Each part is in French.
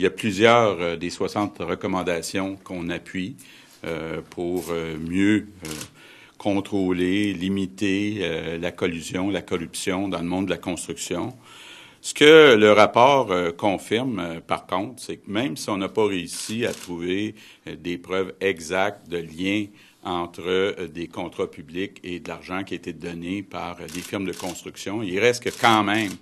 Il y a plusieurs des 60 recommandations qu'on appuie pour mieux contrôler, limiter la collusion, la corruption dans le monde de la construction. Ce que le rapport confirme, par contre, c'est que même si on n'a pas réussi à trouver des preuves exactes de lien entre des contrats publics et de l'argent qui a été donné par des firmes de construction, il reste que quand même,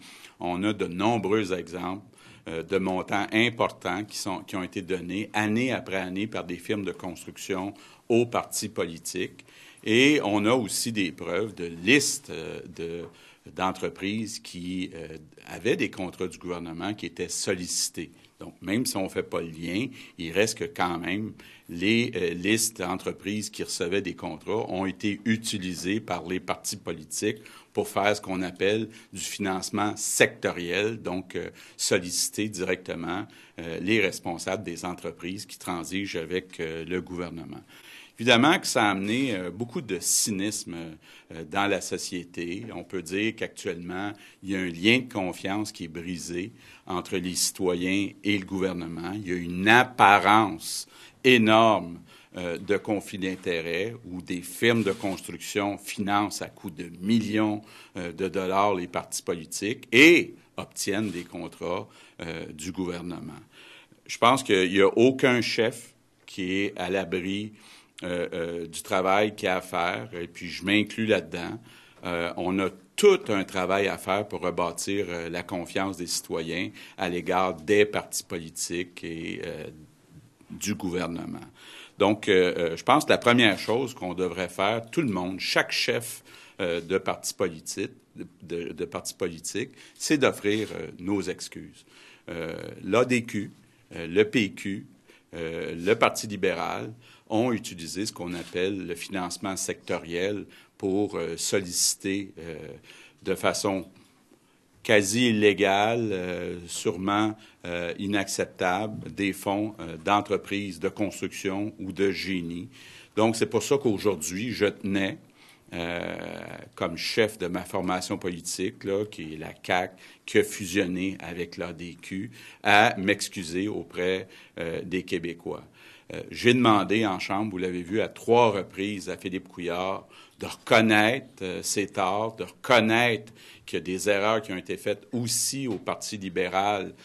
on a de nombreux exemples de montants importants qui ont été donnés année après année par des firmes de construction aux partis politiques. Et on a aussi des preuves de listes d'entreprises qui avaient des contrats du gouvernement qui étaient sollicités. Donc, même si on ne fait pas le lien, il reste que quand même les listes d'entreprises qui recevaient des contrats ont été utilisées par les partis politiques pour faire ce qu'on appelle du financement sectoriel, donc solliciter directement les responsables des entreprises qui transigent avec le gouvernement. Évidemment que ça a amené beaucoup de cynisme dans la société. On peut dire qu'actuellement, il y a un lien de confiance qui est brisé entre les citoyens et le gouvernement. Il y a une apparence énorme de conflits d'intérêts où des firmes de construction financent à coût de millions de dollars les partis politiques et obtiennent des contrats du gouvernement. Je pense qu'il n'y a aucun chef qui est à l'abri du travail qu'il y a à faire, et puis je m'inclus là-dedans. On a tout un travail à faire pour rebâtir la confiance des citoyens à l'égard des partis politiques et du gouvernement. Donc, je pense que la première chose qu'on devrait faire, tout le monde, chaque chef de parti politique, c'est d'offrir nos excuses. L'ADQ, le PQ, le Parti libéral ont utilisé ce qu'on appelle le financement sectoriel pour solliciter de façon quasi illégale, sûrement inacceptable, des fonds d'entreprises de construction ou de génie. Donc, c'est pour ça qu'aujourd'hui, je tenais, comme chef de ma formation politique, là, qui est la CAQ, qui a fusionné avec l'ADQ, à m'excuser auprès des Québécois. J'ai demandé en Chambre, vous l'avez vu, à 3 reprises à Philippe Couillard de reconnaître ses torts, de reconnaître qu'il y a des erreurs qui ont été faites aussi au Parti libéral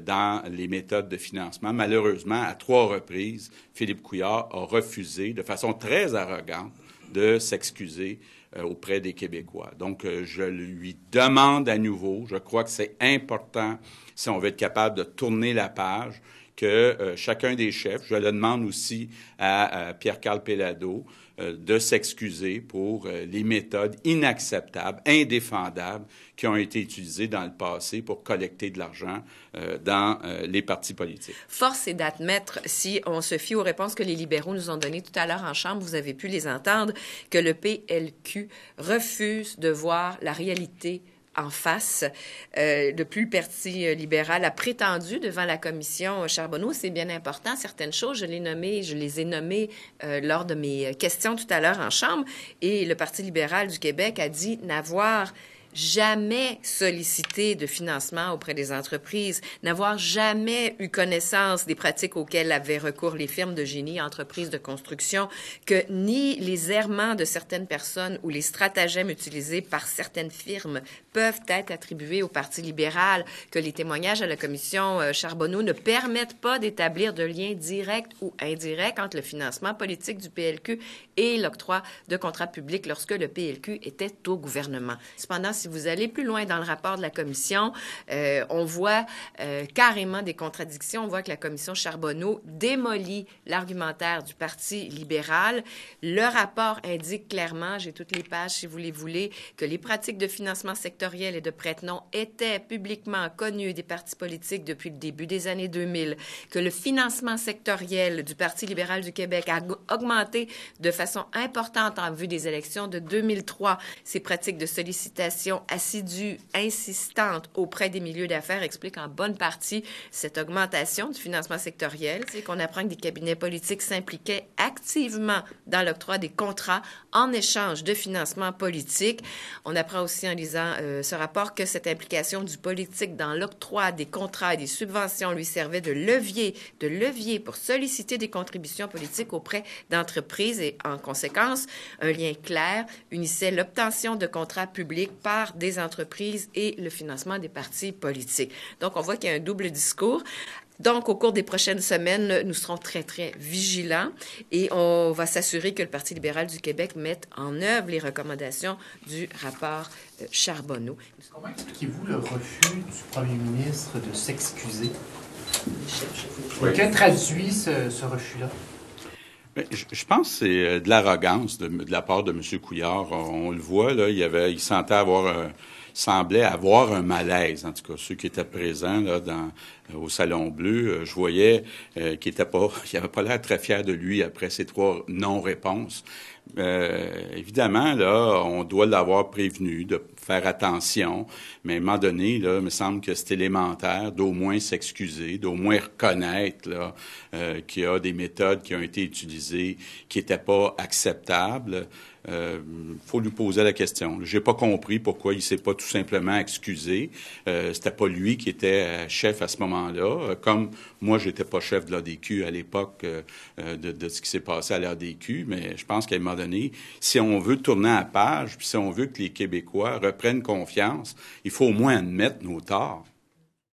dans les méthodes de financement. Malheureusement, à 3 reprises, Philippe Couillard a refusé de façon très arrogante de s'excuser auprès des Québécois. Donc, je lui demande à nouveau, je crois que c'est important, si on veut être capable de tourner la page, que chacun des chefs, je le demande aussi à Pierre-Carl Péladeau, de s'excuser pour les méthodes inacceptables, indéfendables qui ont été utilisées dans le passé pour collecter de l'argent dans les partis politiques. Force est d'admettre, si on se fie aux réponses que les libéraux nous ont données tout à l'heure en Chambre, vous avez pu les entendre, que le PLQ refuse de voir la réalité en face. Depuis, le Parti libéral a prétendu devant la commission Charbonneau, c'est bien important, certaines choses, je les ai nommées lors de mes questions tout à l'heure en Chambre, et le Parti libéral du Québec a dit n'avoir jamais sollicité de financement auprès des entreprises, n'avoir jamais eu connaissance des pratiques auxquelles avaient recours les firmes de génie, entreprises de construction, que ni les errements de certaines personnes ou les stratagèmes utilisés par certaines firmes peuvent être attribués au Parti libéral, que les témoignages à la commission Charbonneau ne permettent pas d'établir de lien direct ou indirect entre le financement politique du PLQ et l'octroi de contrats publics lorsque le PLQ était au gouvernement. Cependant, si vous allez plus loin dans le rapport de la commission, on voit carrément des contradictions. On voit que la commission Charbonneau démolit l'argumentaire du Parti libéral. Le rapport indique clairement, j'ai toutes les pages si vous les voulez, que les pratiques de financement sectoriel et de prête-nom étaient publiquement connues des partis politiques depuis le début des années 2000, que le financement sectoriel du Parti libéral du Québec a augmenté de façon importante en vue des élections de 2003. Ces pratiques de sollicitation communication assidue, insistante auprès des milieux d'affaires explique en bonne partie cette augmentation du financement sectoriel. C'est qu'on apprend que des cabinets politiques s'impliquaient activement dans l'octroi des contrats en échange de financement politique. On apprend aussi en lisant ce rapport que cette implication du politique dans l'octroi des contrats et des subventions lui servait de levier pour solliciter des contributions politiques auprès d'entreprises et, en conséquence, un lien clair unissait l'obtention de contrats publics par des entreprises et le financement des partis politiques. Donc, on voit qu'il y a un double discours. Donc, au cours des prochaines semaines, nous serons très, très vigilants et on va s'assurer que le Parti libéral du Québec mette en œuvre les recommandations du rapport Charbonneau. Comment expliquez-vous le refus du premier ministre de s'excuser? Que traduit ce refus-là? Je pense que c'est de l'arrogance de la part de M. Couillard. On le voit, là, il semblait avoir un malaise, en tout cas, ceux qui étaient présents là, au Salon Bleu. Je voyais qu'il avait pas l'air très fier de lui après ces 3 non-réponses. Évidemment, là, on doit l'avoir prévenu de faire attention, mais à un moment donné, là, il me semble que c'est élémentaire d'au moins s'excuser, d'au moins reconnaître là, qu'il y a des méthodes qui ont été utilisées qui n'étaient pas acceptables. Faut lui poser la question. J'ai pas compris pourquoi il s'est pas tout simplement excusé. C'était pas lui qui était chef à ce moment-là. Comme moi, j'étais pas chef de l'ADQ à l'époque de ce qui s'est passé à l'ADQ, mais je pense qu'à un moment donné, si on veut tourner à la page, puis si on veut que les Québécois reprennent confiance, il faut au moins admettre nos torts.